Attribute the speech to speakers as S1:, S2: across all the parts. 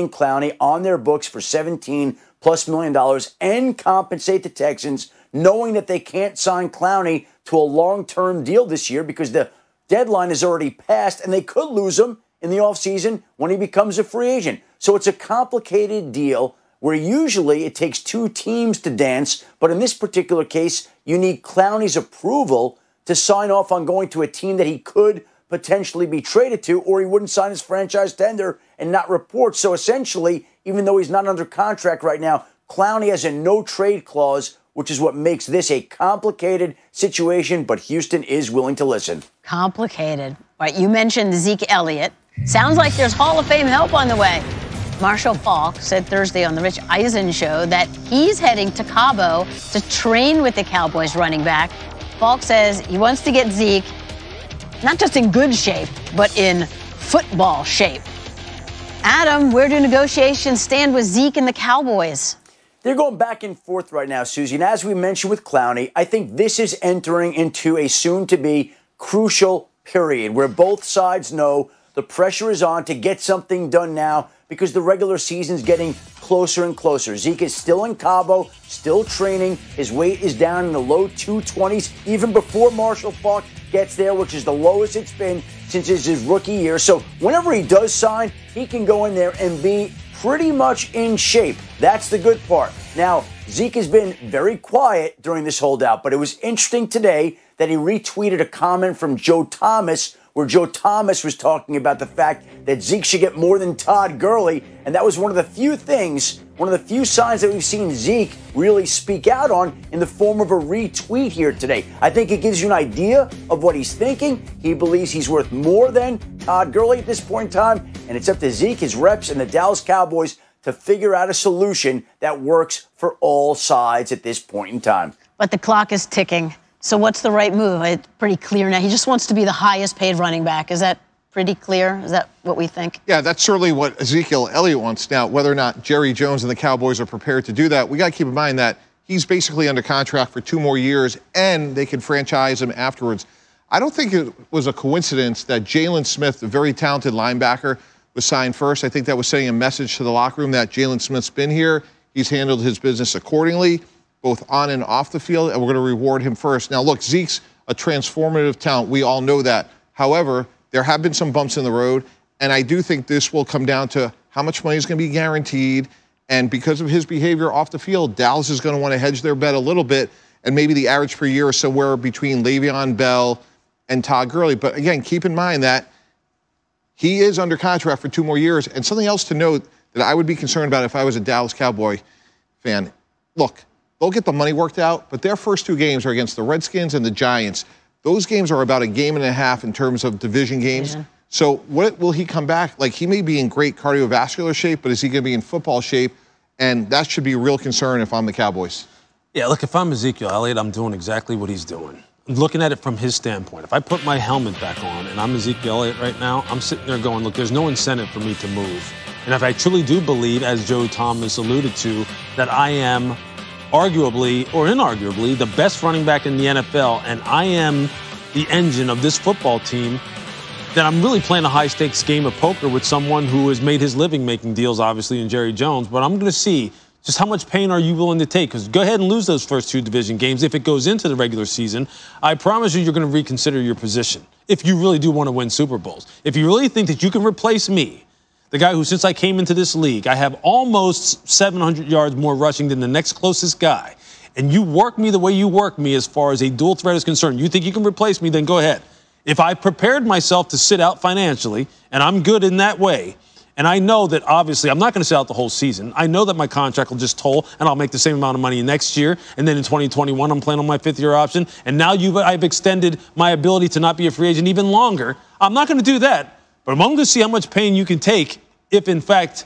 S1: Clowney on their books for $17+ million and compensate the Texans, knowing that they can't sign Clowney to a long-term deal this year because the deadline is already passed and they could lose him in the offseason when he becomes a free agent. So it's a complicated deal where usually it takes two teams to dance, but in this particular case, you need Clowney's approval to sign off on going to a team that he could potentially be traded to, or he wouldn't sign his franchise tender and not report. So essentially, even though he's not under contract right now, Clowney has a no-trade clause, which is what makes this a complicated situation, but Houston is willing to listen.
S2: Complicated. All right, you mentioned Zeke Elliott. Sounds like there's Hall of Fame help on the way. Marshall Faulk said Thursday on the Rich Eisen show that he's heading to Cabo to train with the Cowboys running back. Faulk says he wants to get Zeke not just in good shape, but in football shape. Adam, where do negotiations stand with Zeke and the Cowboys?
S1: They're going back and forth right now, Susie. And as we mentioned with Clowney, I think this is entering into a soon-to-be crucial period where both sides know the pressure is on to get something done now because the regular season's getting closer and closer. Zeke is still in Cabo, still training. His weight is down in the low 220s, even before Marshall Faulk gets there, which is the lowest it's been since his rookie year. So whenever he does sign, he can go in there and be pretty much in shape. That's the good part. Now, Zeke has been very quiet during this holdout, but it was interesting today that he retweeted a comment from Joe Thomas where Joe Thomas was talking about the fact that Zeke should get more than Todd Gurley, and that was one of the few things, one of the few signs that we've seen Zeke really speak out on in the form of a retweet here today. I think it gives you an idea of what he's thinking. He believes he's worth more than Todd Gurley at this point in time, and it's up to Zeke, his reps, and the Dallas Cowboys to figure out a solution that works for all sides at this point in time.
S2: But the clock is ticking. So what's the right move? It's pretty clear now. He just wants to be the highest paid running back. Is that pretty clear? Is that what we think?
S3: Yeah, that's certainly what Ezekiel Elliott wants. Now, whether or not Jerry Jones and the Cowboys are prepared to do that, we got to keep in mind that he's basically under contract for 2 more years, and they can franchise him afterwards. I don't think it was a coincidence that Jalen Smith, a very talented linebacker, was signed first. I think that was sending a message to the locker room that Jalen Smith's been here. He's handled his business accordingly, both on and off the field, and we're going to reward him first. Now, look, Zeke's a transformative talent. We all know that. However, there have been some bumps in the road, and I do think this will come down to how much money is going to be guaranteed. And because of his behavior off the field, Dallas is going to want to hedge their bet a little bit, and maybe the average per year is somewhere between Le'Veon Bell and Todd Gurley. But again, keep in mind that he is under contract for 2 more years. And something else to note that I would be concerned about if I was a Dallas Cowboy fan. Look, they'll get the money worked out, but their first 2 games are against the Redskins and the Giants. Those games are about a game and a half in terms of division games. Yeah. So what will he come back? Like, he may be in great cardiovascular shape, but is he going to be in football shape? And that should be a real concern if I'm the Cowboys.
S4: Yeah, look, if I'm Ezekiel Elliott, I'm doing exactly what he's doing. Looking at it from his standpoint, if I put my helmet back on and I'm Ezekiel Elliott right now, I'm sitting there going, look, there's no incentive for me to move. And if I truly do believe, as Joe Thomas alluded to, that I am arguably or inarguably the best running back in the NFL, and I am the engine of this football team, then I'm really playing a high-stakes game of poker with someone who has made his living making deals, obviously, in Jerry Jones. But I'm going to see just how much pain are you willing to take? Because go ahead and lose those first 2 division games. If it goes into the regular season, I promise you're going to reconsider your position if you really do want to win Super Bowls. If you really think that you can replace me, the guy who, since I came into this league, I have almost 700 yards more rushing than the next closest guy, and you work me the way you work me as far as a dual threat is concerned, you think you can replace me, then go ahead. If I prepared myself to sit out financially, and I'm good in that way, and I know that, obviously, I'm not going to sit out the whole season. I know that my contract will just toll, and I'll make the same amount of money next year. And then in 2021, I'm playing on my 5th-year option. And now I've extended my ability to not be a free agent even longer. I'm not going to do that. But I'm going to see how much pain you can take if, in fact,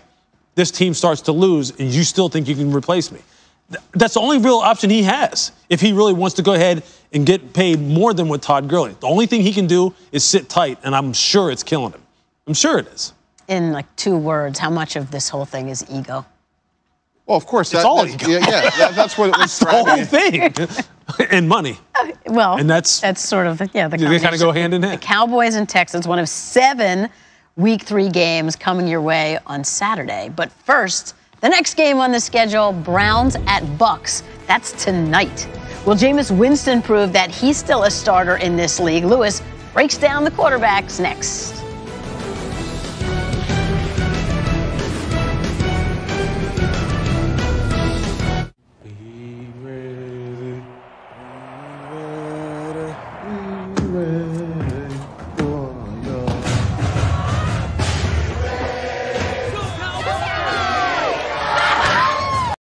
S4: this team starts to lose and you still think you can replace me. That's the only real option he has if he really wants to go ahead and get paid more than with Todd Gurley. The only thing he can do is sit tight, and I'm sure it's killing him. I'm sure it is.
S2: In like 2 words, how much of this whole thing is ego?
S3: Well, of course.
S4: It's all ego.
S3: That's what it was.
S4: The whole thing. And money.
S2: Well,
S4: and that's
S2: sort of, yeah.
S4: They kind of go hand in hand.
S2: The Cowboys and Texans, one of 7 Week 3 games coming your way on Saturday. But first, the next game on the schedule, Browns at Bucks. That's tonight. Will Jameis Winston prove that he's still a starter in this league? Lewis breaks down the quarterbacks next.